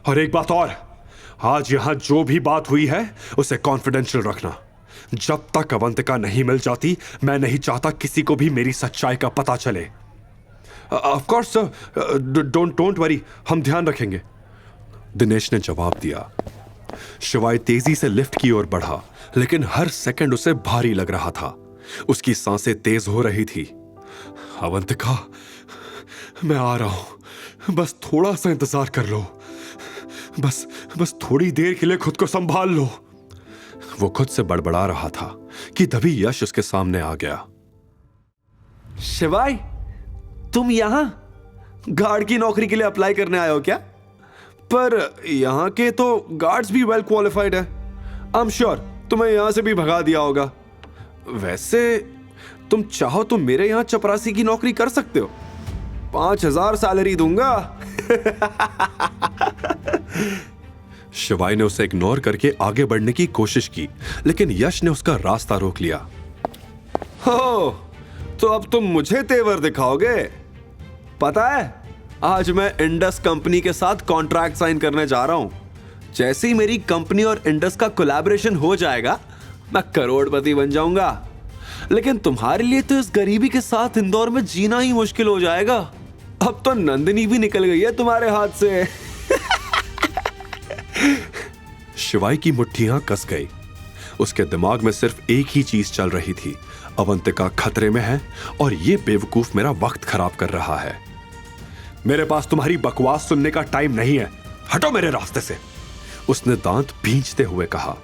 और एक बात और, आज यहां जो भी बात हुई है उसे कॉन्फिडेंशियल रखना। जब तक अवंतिका नहीं मिल जाती, मैं नहीं चाहता किसी को भी मेरी सच्चाई का पता चले। Of course sir, don't worry, हम ध्यान रखेंगे, दिनेश ने जवाब दिया। शिवाय तेजी से लिफ्ट की ओर बढ़ा, लेकिन हर सेकंड उसे भारी लग रहा था। उसकी सांसें तेज हो रही थी। अवंतिका, मैं आ रहा हूं, बस थोड़ा सा इंतजार कर लो, बस थोड़ी देर के लिए खुद को संभाल लो। वो खुद से बड़बड़ा रहा था कि तभी यश उसके सामने आ गया। शिवाय, तुम यहां गार्ड की नौकरी के लिए अप्लाई करने आए हो क्या? पर यहां के तो गार्ड्स भी वेल क्वालिफाइड है। आई एम श्योर तुम्हें यहां से भी भगा दिया होगा। वैसे तुम चाहो तो मेरे यहां चपरासी की नौकरी कर सकते हो, 5,000 सैलरी दूंगा। शिवाय ने उसे इग्नोर करके आगे बढ़ने की कोशिश की, लेकिन यश ने उसका रास्ता रोक लिया। हो, तो अब तुम मुझे तेवर दिखाओगे? पता है, आज मैं इंडस कंपनी के साथ कॉन्ट्रैक्ट साइन करने जा रहा हूं। जैसे ही मेरी कंपनी और इंडस का कोलैबोरेशन हो जाएगा, मैं करोड़पति बन जाऊंगा। लेकिन तुम्हारे लिए तो इस गरीबी के साथ इंदौर में जीना ही मुश्किल हो जाएगा। अब तो नंदिनी भी निकल गई है तुम्हारे हाथ से। शिवाय की मुट्ठियां कस गई। उसके दिमाग में सिर्फ एक ही चीज चल रही थी, अवंतिका खतरे में है और ये बेवकूफ मेरा वक्त खराब कर रहा है। मेरे पास तुम्हारी बकवास सुनने का टाइम नहीं है, हटो मेरे रास्ते से, उसने दांत भींचते हुए कहा।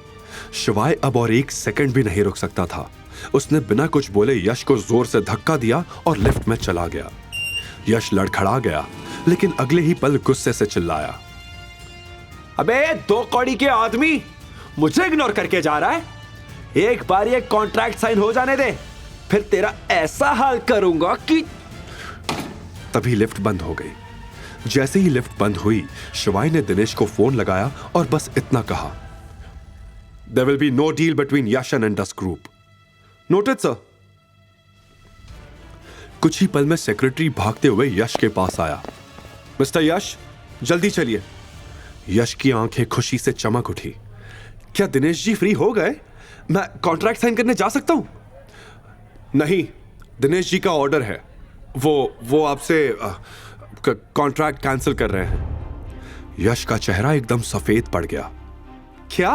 शिवाय अब और एक सेकंड भी नहीं रुक सकता था। उसने बिना कुछ बोले यश को जोर से धक्का दिया और लिफ्ट में चला गया। यश लड़खड़ा गया, लेकिन अगले ही पल गुस्से से चिल्लाया, अबे 2 कौड़ी के आदमी, मुझे इग्नोर करके जा रहा है? एक बार ये कॉन्ट्रैक्ट साइन हो जाने दे, फिर तेरा ऐसा हाल करूंगा कि। तभी लिफ्ट बंद हो गई। जैसे ही लिफ्ट बंद हुई, शिवाय ने दिनेश को फोन लगाया और बस इतना कहा, there will be no deal between Yash and Indus group. Noted sir. कुछ ही पल में सेक्रेटरी भागते हुए यश के पास आया। मिस्टर यश, जल्दी चलिए। यश की आंखें खुशी से चमक उठी। क्या दिनेश जी फ्री हो गए? मैं कॉन्ट्रैक्ट साइन करने जा सकता हूं? नहीं, दिनेश जी का ऑर्डर है, वो आपसे कॉन्ट्रैक्ट कैंसिल कर रहे हैं। यश का चेहरा एकदम सफेद पड़ गया। क्या?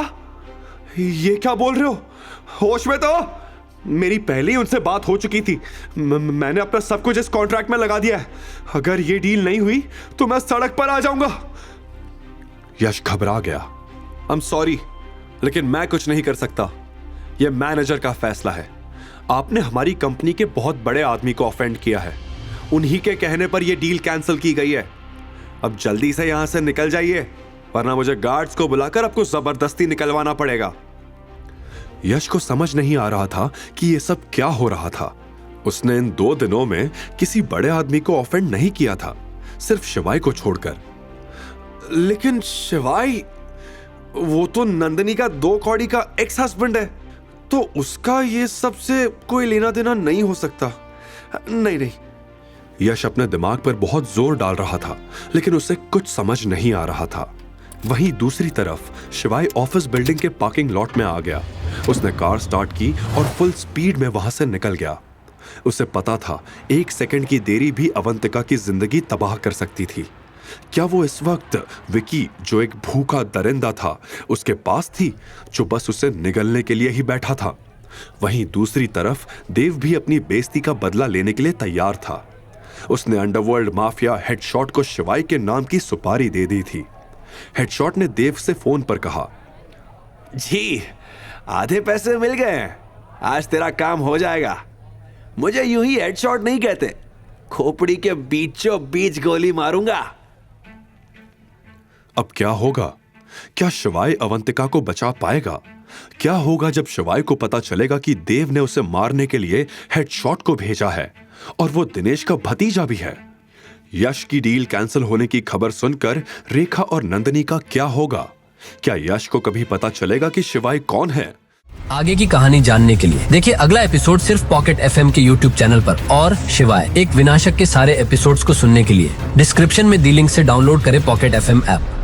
ये क्या बोल रहे हो? होश में तो? मेरी पहले ही उनसे बात हो चुकी थी। मैंने अपना सब कुछ इस कॉन्ट्रैक्ट में लगा दिया है। अगर ये डील नहीं हुई तो मैं सड़क पर आ जाऊंगा। यश घबरा गया। आई एम सॉरी, लेकिन मैं कुछ नहीं कर सकता। यह मैनेजर का फैसला है। आपने हमारी कंपनी के बहुत बड़े आदमी को ऑफेंड किया है। उन्हीं के कहने पर यह डील कैंसिल की गई है। अब जल्दी से यहां से निकल जाइए, वरना मुझे गार्ड्स को बुलाकर आपको जबरदस्ती निकलवाना पड़ेगा। यश को समझ नहीं आ रहा था कि यह सब क्या हो रहा था। उसने इन 2 दिनों में किसी बड़े आदमी को ऑफेंड नहीं किया था, सिर्फ शिवाय को छोड़कर। लेकिन शिवाय, वो तो नंदिनी का 2 कौड़ी का एक्स हस्बैंड है, तो उसका ये सबसे कोई लेना देना नहीं हो सकता। नहीं। यश अपने दिमाग पर बहुत जोर डाल रहा था, लेकिन उसे कुछ समझ नहीं आ रहा था। वहीं दूसरी तरफ शिवाय ऑफिस बिल्डिंग के पार्किंग लॉट में आ गया। उसने कार स्टार्ट की और फुल स्पीड में वहां से निकल गया। उसे पता था 1 सेकंड की देरी भी अवंतिका की जिंदगी तबाह कर सकती थी। क्या वो इस वक्त विकी, जो एक भूखा दरिंदा था, उसके पास थी, जो बस उसे निगलने के लिए ही बैठा था? वहीं दूसरी तरफ देव भी अपनी बेइज्जती का बदला लेने के लिए तैयार था। उसने अंडरवर्ल्ड माफिया हेडशॉट को शिवाय के नाम की सुपारी दे दी थी। हेडशॉट ने देव से फोन पर कहा, जी, आधे पैसे मिल गए हैं, आज तेरा काम हो जाएगा। मुझे यूं ही हेडशॉट नहीं कहते, खोपड़ी के बीचों बीच गोली मारूंगा। अब क्या होगा? क्या शिवाय अवंतिका को बचा पाएगा? क्या होगा जब शिवाय को पता चलेगा कि देव ने उसे मारने के लिए हेडशॉट को भेजा है और वो दिनेश का भतीजा भी है? यश की डील कैंसिल होने की खबर सुनकर रेखा और नंदिनी का क्या होगा? क्या यश को कभी पता चलेगा कि शिवाय कौन है? आगे की कहानी जानने के लिए देखिए अगला एपिसोड सिर्फ पॉकेट एफएम के YouTube चैनल पर। और शिवाय एक विनाशक के सारे एपिसोड्स को सुनने के लिए डिस्क्रिप्शन में दी लिंक से डाउनलोड करें पॉकेट एफएम ऐप।